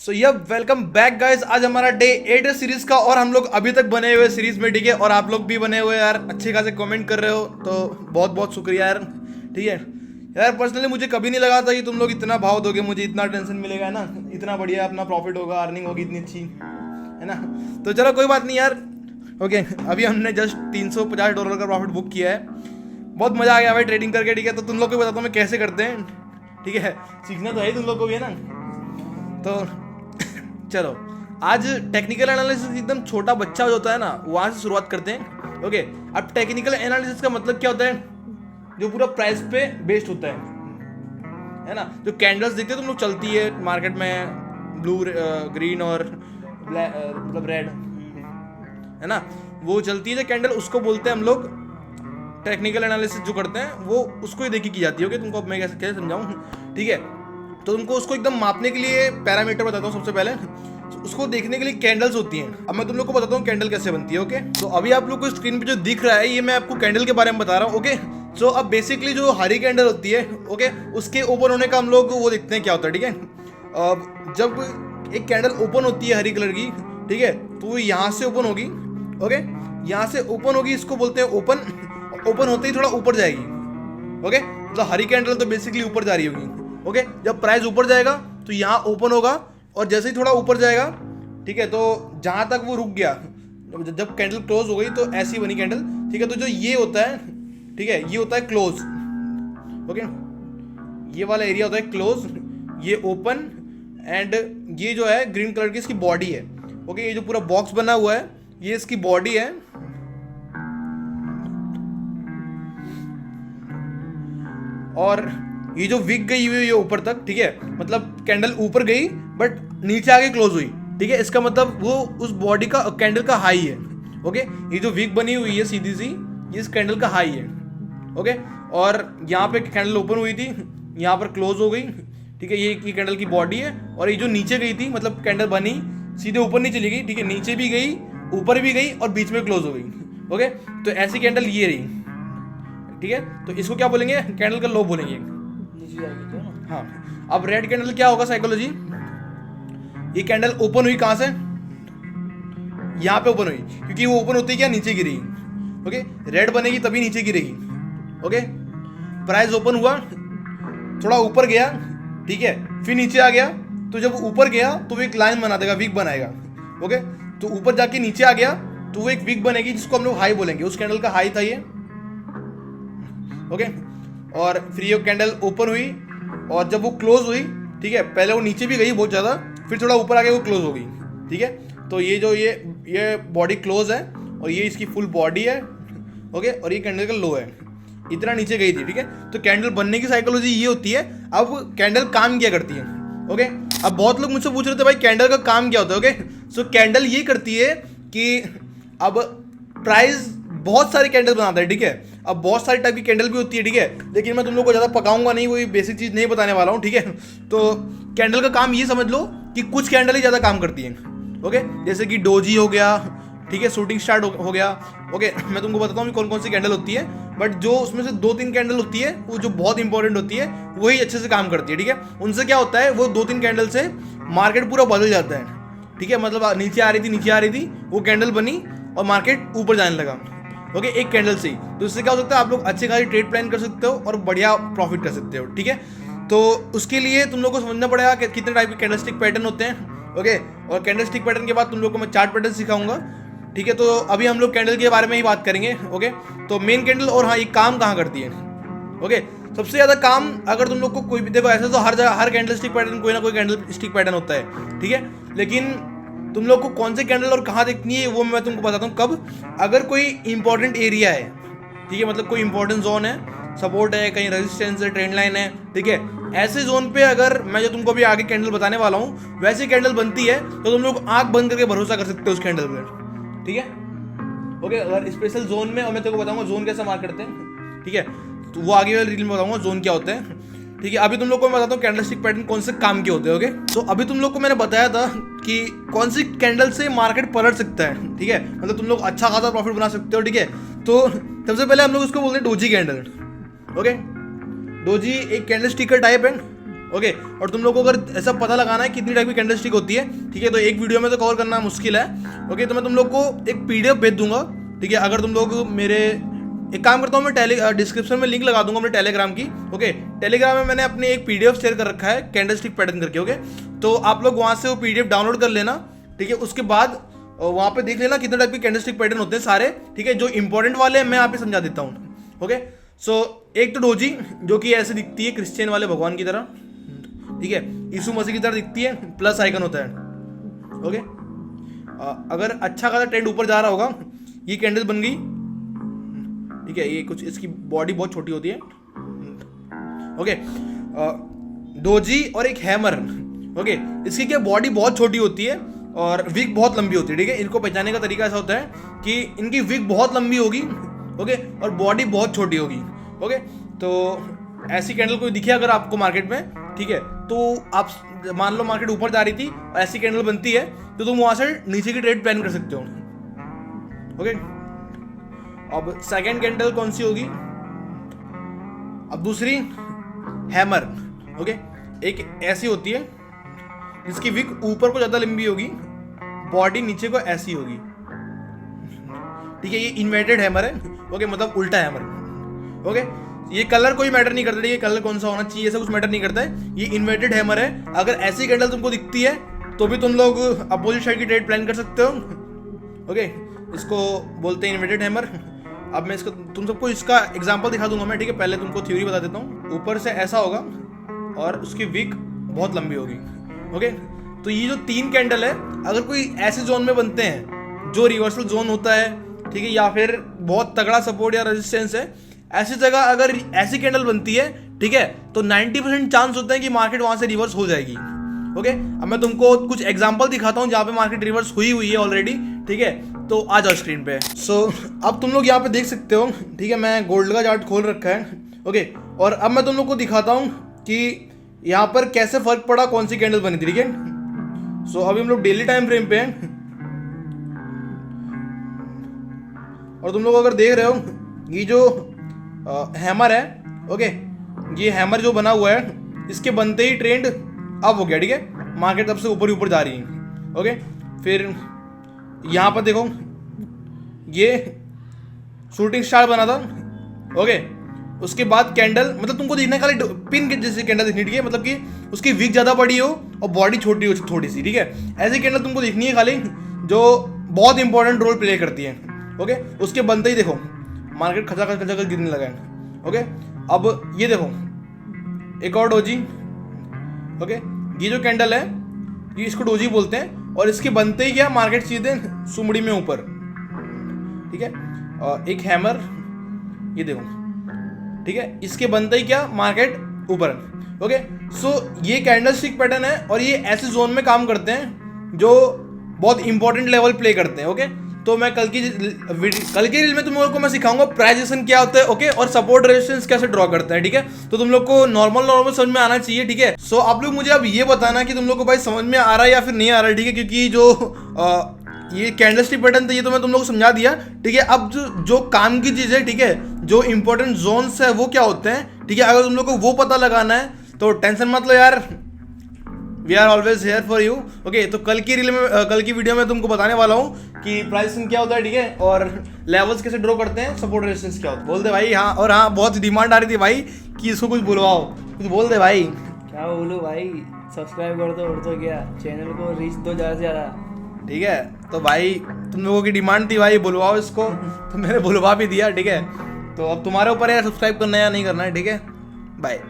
सो ये welcome back guys. आज हमारा डे 8 है सीरीज का और हम लोग अभी तक बने हुए सीरीज में, ठीक है। और आप लोग भी बने हुए यार, अच्छे खासे कमेंट कर रहे हो तो बहुत बहुत शुक्रिया यार, ठीक है। यार पर्सनली मुझे कभी नहीं लगा था कि तुम लोग इतना भाव दोगे, मुझे इतना टेंशन मिलेगा, है ना। इतना बढ़िया अपना प्रॉफिट होगा, अर्निंग होगी इतनी अच्छी, है ना। तो चलो कोई बात नहीं यार। ओके, अभी हमने जस्ट $350 का प्रॉफिट बुक किया है। बहुत मजा आ गया भाई ट्रेडिंग करके, ठीक है। तो तुम लोग को बताता हूँ मैं कैसे करते हैं, ठीक है। सीखना तो है ही तुम लोग को भी, है ना। तो चलो, आज टेक्निकल एनालिसिस एकदम छोटा बच्चा जो होता है ना, वहां से शुरुआत करते हैं। ओके, अब टेक्निकल एनालिसिस का मतलब क्या होता है? जो पूरा प्राइस पे बेस्ड होता है ना। जो कैंडल्स देखते हो तुम लोग चलती है मार्केट में, ब्लू ग्रीन और मतलब रेड, है ना, वो चलती है जो कैंडल, उसको बोलते हैं हम लोग टेक्निकल एनालिसिस। जो करते हैं वो उसको ही देखी की जाती है। ओके, तुमको मैं कैसे समझाऊं, ठीक है। तो तुमको उसको एकदम मापने के लिए पैरामीटर बताता हूँ। सबसे पहले उसको देखने के लिए कैंडल्स होती हैं। अब मैं तुम लोग को बताता हूँ कैंडल कैसे बनती है। ओके, तो अभी आप लोग को स्क्रीन पे जो दिख रहा है, ये मैं आपको कैंडल के बारे में बता रहा हूँ। ओके, सो अब बेसिकली जो हरी कैंडल होती है, ओके, उसके ओपन होने का हम लोग वो देखते हैं क्या होता है, ठीक है। अब जब एक कैंडल ओपन होती है हरी कलर की, ठीक है, तो वो यहाँ से ओपन होगी। ओके, यहाँ से ओपन होगी, इसको बोलते हैं ओपन। ओपन होते ही थोड़ा ऊपर जाएगी। ओके, मतलब हरी कैंडल तो बेसिकली ऊपर जा रही होगी। ओके, जब प्राइस ऊपर जाएगा तो यहाँ ओपन होगा, और जैसे ही थोड़ा ऊपर जाएगा, ठीक है, तो जहाँ तक वो रुक गया, जब कैंडल क्लोज हो गई तो ऐसी बनी कैंडल, ठीक है। तो जो ये होता है, ठीक है, ये होता है क्लोज। ओके, ये वाला एरिया होता है क्लोज, ये ओपन, एंड ये जो है ग्रीन कलर की इसकी बॉडी है। ओके, ये जो पूरा बॉक्स बना हुआ है ये इसकी बॉडी है। और ये जो विक गई हुई है ऊपर तक, ठीक है, मतलब कैंडल ऊपर गई बट नीचे आके क्लोज हुई, ठीक है। इसका मतलब वो उस बॉडी का कैंडल का हाई है। ओके, ये जो विक बनी हुई है सीधी सी, ये इस कैंडल का हाई है। ओके, और यहाँ पे कैंडल ओपन हुई थी, यहाँ पर क्लोज हो गई, ठीक है। ये कैंडल की बॉडी है, और ये जो नीचे गई थी, मतलब कैंडल बनी सीधे ऊपर नहीं चली गई, ठीक है, नीचे भी गई, ऊपर भी गई, और बीच में क्लोज हो गई। ओके, तो ऐसी कैंडल ये रही, ठीक है। तो इसको क्या बोलेंगे? कैंडल का लो बोलेंगे। हाँ, अब रेड कैंडल क्या होगा साइकोलॉजी? ये कैंडल ओपन हुई कहां से? यहां पे ओपन हुई, क्योंकि वो ओपन होती है क्या, नीचे गिरेगी। ओके, रेड बनेगी तभी नीचे गिरेगी। ओके, प्राइस ओपन हुआ, थोड़ा ऊपर गया, ठीक है, फिर नीचे आ गया, तो जब ऊपर गया तो वो एक लाइन बना देगा, वीक बनाएगा। ओके, तो ऊपर जाके नीचे आ गया तो वो एक वीक बनेगी, जिसको हम लोग हाई बोलेंगे। उस कैंडल का हाई था ये। ओके, और फिर ये कैंडल ओपन हुई, और जब वो क्लोज हुई, ठीक है, पहले वो नीचे भी गई बहुत ज़्यादा, फिर थोड़ा ऊपर आके वो क्लोज हो गई, ठीक है। तो ये जो ये बॉडी क्लोज है, और ये इसकी फुल बॉडी है। ओके, और ये कैंडल का लो है, इतना नीचे गई थी, ठीक है। तो कैंडल बनने की साइकोलॉजी ये होती है। अब कैंडल काम क्या करती है? ओके, अब बहुत लोग मुझसे पूछ रहे थे भाई कैंडल का काम क्या होता है। ओके, सो कैंडल ये करती है कि अब प्राइस बहुत सारी कैंडल बनाता है, ठीक है। अब बहुत सारी टाइप की कैंडल भी होती है, ठीक है, लेकिन मैं तुम लोग को ज़्यादा पकाऊंगा नहीं, कोई बेसिक चीज़ नहीं बताने वाला हूँ, ठीक है। तो कैंडल का काम ये समझ लो कि कुछ कैंडल ही ज़्यादा काम करती हैं। ओके, जैसे कि डोजी हो गया, ठीक है, शूटिंग स्टार हो गया। ओके, मैं तुमको बताता हूँ कौन कौन सी कैंडल होती है, बट जो उसमें से 2-3 कैंडल होती है वो जो बहुत इंपॉर्टेंट होती है, वही अच्छे से काम करती है, ठीक है। उनसे क्या होता है, वो 2-3 कैंडल से मार्केट पूरा बदल जाता है, ठीक है। मतलब नीचे आ रही थी, वो कैंडल बनी और मार्केट ऊपर जाने लगा। ओके, एक कैंडल से ही। तो इससे क्या हो सकता है, आप लोग अच्छे खासी ट्रेड प्लान कर सकते हो और बढ़िया प्रॉफिट कर सकते हो, ठीक है। तो उसके लिए तुम लोग को समझना पड़ेगा कि कितने टाइप के कैंडलस्टिक पैटर्न होते हैं। ओके, और कैंडलस्टिक पैटर्न के बाद तुम लोग को मैं चार्ट पैटर्न सिखाऊंगा, ठीक है। तो अभी हम लोग कैंडल के बारे में ही बात करेंगे। ओके, तो मेन कैंडल, और हाँ, ये काम कहाँ करती है? ओके, सबसे ज़्यादा काम, अगर तुम लोग को कोई भी, देखो ऐसे तो हर जगह हर कैंडल स्टिक पैटर्न कोई ना कोई कैंडल स्टिक पैटर्न होता है, ठीक है, लेकिन तुम लोग को कौन से कैंडल और कहाँ देखनी है वो मैं तुमको बताता हूँ कब। अगर कोई इंपॉर्टेंट एरिया है, ठीक है, मतलब कोई इंपॉर्टेंट जोन है, सपोर्ट है, कहीं रेजिस्टेंस है, ट्रेंड लाइन है, ठीक है, ऐसे जोन पे अगर मैं जो तुमको अभी आगे कैंडल बताने वाला हूँ वैसी कैंडल बनती है, तो तुम लोग आंख बंद करके भरोसा कर सकते हो उस कैंडल पर, ठीक है। ओके, अगर स्पेशल जोन में, और मैं तेरे को बताऊंगा जोन कैसे मार्क करते हैं, ठीक है, तो वो आगे वाले रील में बताऊंगा जोन क्या होते हैं, ठीक है। अभी तुम लोग को मैं बताता हूँ कैंडलस्टिक पैटर्न कौन से काम के होते हैं। ओके, तो अभी तुम लोग को मैंने बताया था कि कौन सी कैंडल से मार्केट पलट सकता है, ठीक है, मतलब तुम लोग अच्छा खासा प्रॉफिट बना सकते हो, ठीक है। तो सबसे पहले हम लोग उसको बोलते हैं डोजी कैंडल। ओके, डोजी एक कैंडल स्टिक का टाइप है, ओके। और तुम लोग को अगर ऐसा पता लगाना है कितनी टाइप की कैंडल स्टिक होती है, ठीक है, तो एक वीडियो में तो कवर करना मुश्किल है। ओके, तो मैं तुम लोग को एक PDF भेज दूंगा, ठीक है। अगर तुम लोग मेरे एक काम करता हूँ, मैं डिस्क्रिप्शन में लिंक लगा दूंगा अपने टेलीग्राम की। ओके, टेलीग्राम में मैंने अपने एक PDF शेयर कर रखा है कैंडल स्टिक पैटर्न करके। ओके, तो आप लोग वहाँ से वो PDF डाउनलोड कर लेना, ठीक है। उसके बाद वहाँ पे देख लेना कितने टाइप के कैंडल स्टिक पैटर्न होते हैं सारे, ठीक है। जो इंपॉर्टेंट वाले हैं मैं यहाँ पे समझा देता हूँ। ओके, सो एक तो डोजी जो कि ऐसे दिखती है क्रिश्चियन वाले भगवान की तरह, ठीक है, यीशु मसीह की तरह दिखती है, प्लस आइकन होता है। ओके, अगर अच्छा खासा ट्रेंड ऊपर जा रहा होगा, ये कैंडल बन गई, ठीक है। ये कुछ इसकी बॉडी बहुत छोटी होती है। ओके, डोजी और एक हैमर। ओके, इसकी क्या बॉडी बहुत छोटी होती है और विग बहुत लंबी होती है, ठीक है। इनको पहचानने का तरीका ऐसा होता है कि इनकी विग बहुत लंबी होगी, ओके, और बॉडी बहुत छोटी होगी। ओके, तो ऐसी कैंडल कोई दिखे अगर आपको मार्केट में, ठीक है, तो आप मान लो मार्केट ऊपर जा रही थी और ऐसी कैंडल बनती है तो तुम वहां से नीचे की ट्रेड प्लान कर सकते हो। ओके, अब सेकंड कैंडल कौन सी होगी? अब दूसरी हैमर। ओके, एक ऐसी होती है जिसकी विक ऊपर को ज्यादा लंबी होगी, बॉडी नीचे को ऐसी होगी, ठीक है। ये इन्वर्टेड हैमर है। ओके, मतलब उल्टा हैमर। ओके, ये कलर कोई मैटर नहीं करता, ये कलर कौन सा होना चाहिए ऐसा कुछ मैटर नहीं करता है। ये इन्वर्टेड हैमर है। अगर ऐसी कैंडल तुमको दिखती है तो भी तुम लोग अपोजिट साइड की ट्रेड प्लान कर सकते हो। ओके, इसको बोलते हैं इन्वर्टेड हैमर। अब मैं इसका तुम सबको इसका एग्जांपल दिखा दूंगा मैं, ठीक है। पहले तुमको थ्योरी बता देता हूँ। ऊपर से ऐसा होगा और उसकी विक बहुत लंबी होगी। ओके, तो ये जो 3 कैंडल है, अगर कोई ऐसे जोन में बनते हैं जो रिवर्सल जोन होता है, ठीक है, या फिर बहुत तगड़ा सपोर्ट या रेजिस्टेंस है, ऐसी जगह अगर ऐसी कैंडल बनती है, ठीक है, तो 90% चांस होता है कि मार्केट वहां से रिवर्स हो जाएगी। ओके, अब मैं तुमको कुछ एग्जांपल दिखाता हूँ जहाँ पे मार्केट रिवर्स हुई है ऑलरेडी, ठीक है। तो आ जाओ स्क्रीन पे। सो अब तुम लोग यहाँ पे देख सकते हो, ठीक है, मैं गोल्ड का चार्ट खोल रखा है। ओके, और अब मैं तुम लोग को दिखाता हूँ कि यहाँ पर कैसे फर्क पड़ा, कौन सी कैंडल बनी थी, ठीक है। सो अभी हम लोग डेली टाइम फ्रेम पे हैं और तुम लोग अगर देख रहे हो ये जो हैमर है, ओके, ये हैमर जो बना हुआ है, इसके बनते ही ट्रेंड अप हो गया, ठीक है। मार्केट तब से ऊपर ऊपर जा रही है। ओके, फिर यहाँ पर देखो ये शूटिंग स्टार बना था। ओके, उसके बाद कैंडल, मतलब तुमको दिखने खाली पिन के जैसे कैंडल दिखनी, ठीक है, मतलब कि उसकी विक ज़्यादा बड़ी हो और बॉडी छोटी हो थोड़ी सी, ठीक है। ऐसी कैंडल तुमको दिखनी है खाली जो बहुत इंपॉर्टेंट रोल प्ले करती है। ओके, उसके बनते ही देखो मार्केट खचाखच खचाखच गिरने लगा है। ओके, अब ये देखो एक और डोजी। ओके, ये जो कैंडल है ये इसको डोजी बोलते हैं और इसके बनते ही क्या मार्केट सीधे सुमड़ी में ऊपर, ठीक है। एक हैमर, ये देखो, ठीक है, इसके बनते ही क्या मार्केट ऊपर। ओके, सो ये कैंडल स्टिक पैटर्न है और ये ऐसे जोन में काम करते हैं जो बहुत इंपॉर्टेंट लेवल प्ले करते हैं। ओके, तो मैं कल की रील में तुम लोगों को मैं सिखाऊंगा प्राइजेशन क्या होता है, ओके, और सपोर्ट रेजिस्टेंस कैसे ड्रॉ करते हैं, ठीक है। तो तुम लोग को नॉर्मल समझ में आना चाहिए, ठीक है। सो आप लोग मुझे अब ये बताना कि तुम लोग को भाई समझ में आ रहा है या फिर नहीं आ रहा है, ठीक है, क्योंकि जो ये कैंडल स्टिक पैटर्न था ये तो मैं तुम लोग को समझा दिया, ठीक है। अब जो काम की चीज़ है, ठीक है, जो इंपॉर्टेंट जोन्स है वो क्या होते हैं, ठीक है, अगर तुम लोग को वो पता लगाना है तो टेंशन मत लो यार, we are always here for you. Okay, तो कल की वीडियो में तुमको बताने वाला हूँ कि प्राइसिंग क्या होता है, ठीक है, और लेवल्स कैसे ड्रॉ करते हैं, सपोर्ट रेजिस्टेंस क्या होता है। बोल दे भाई। हाँ, और हाँ, बहुत डिमांड आ रही थी भाई कि इसको कुछ बुलवाओ, कुछ बोल दे भाई। क्या बोलूँ भाई, सब्सक्राइब कर दो और तो क्या, चैनल को रीच दो ज़्यादा से ज़्यादा, ठीक है। तो भाई तुम लोगों की डिमांड थी भाई बुलवाओ इसको, तो मैंने बुलवा भी दिया, ठीक है। तो अब तुम्हारे ऊपर है सब्सक्राइब करना है या नहीं करना है, ठीक है। बाय।